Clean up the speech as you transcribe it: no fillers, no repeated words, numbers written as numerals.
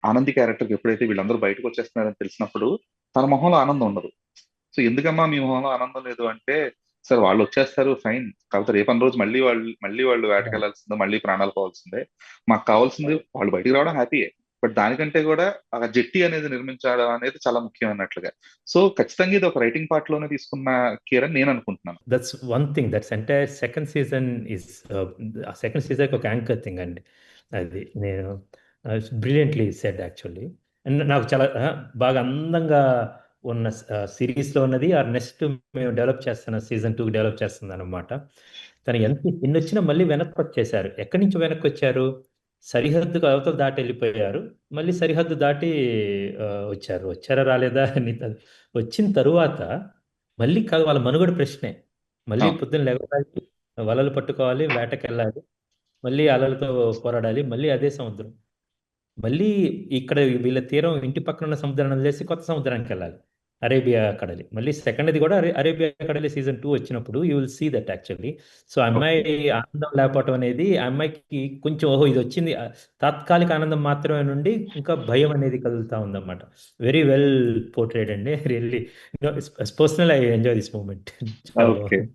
ఆనంది క్యారెక్టర్కి ఎప్పుడైతే వీళ్ళందరూ బయటకు వచ్చేస్తున్నారని తెలిసినప్పుడు తన మొహంలో ఆనందం ఉండదు. సో ఎందుకమ్మా మీ మొహంలో ఆనందం లేదు అంటే, సార్ వాళ్ళు వచ్చేస్తారు ఫైన్, కాకపోతే రేపటి రోజు మళ్ళీ వాళ్ళు వేటకెళ్లాల్సిందే, మళ్ళీ ప్రాణాలు పోవాల్సిందే. మాకు కావాల్సింది వాళ్ళు బయటికి రావడం హ్యాపీయే, బట్ దానికంటే కూడా ఆ జెట్టి అనేది నిర్మించడం అనేది చాలా ముఖ్యం అన్నట్లుగా. సో ఖచ్చితంగా ఇది ఒక రైటింగ్ పార్ట్ లోనే తీసుకున్న కేర్ అని నేను అనుకుంటున్నాను. That's one thing. That's entire second season is second season ఒక యాంకర్ థింగ్ అండి. అది నేను బ్రిలియంట్లీ సెడ్ యాక్చువల్లీ. అండ్ నాకు చాలా బాగా అందంగా ఉన్న సిరీస్లో ఉన్నది ఆ నెక్స్ట్ మేము డెవలప్ చేస్తున్న సీజన్ 2 డెవలప్ చేస్తుంది అనమాట. తను ఎంత ఎన్ని వచ్చినా మళ్ళీ వెనక్కి వచ్చేసారు. ఎక్కడి నుంచి వెనక్కి వచ్చారు? సరిహద్దుకు అవతల దాటి వెళ్ళిపోయారు. మళ్ళీ సరిహద్దు దాటి వచ్చారా రాలేదా అని వచ్చిన తరువాత మళ్ళీ కాదు, వాళ్ళ మనుగడ ప్రశ్నే. మళ్ళీ అవును. పొద్దున్న లేవాలి, వలలు పట్టుకోవాలి, వేటకెళ్ళాలి, మళ్ళీ అలలతో పోరాడాలి, మళ్ళీ అదే సముద్రం. మళ్ళీ ఇక్కడ వీళ్ళ తీరం ఇంటి పక్కన ఉన్న సముద్రాన్ని వదిలేసి కొత్త సముద్రానికి వెళ్ళాలి, అరేబియా కడలి. మళ్ళీ సెకండ్ది కూడా అరేబియా కడలి సీజన్ 2 వచ్చినప్పుడు you will see that actually. So అమ్మాయి ఓకే. ఆనందం లేకపోవటం అనేది ఆ అమ్మాయికి కొంచెం ఓహో ఇది వచ్చింది తాత్కాలిక ఆనందం మాత్రమే నుండి ఇంకా భయం అనేది కదులుతా ఉందన్నమాట. వెరీ వెల్ పోర్ట్రేట్ అండి. Really personal I enjoy this moment చాలా ఓకే. బాగుంది.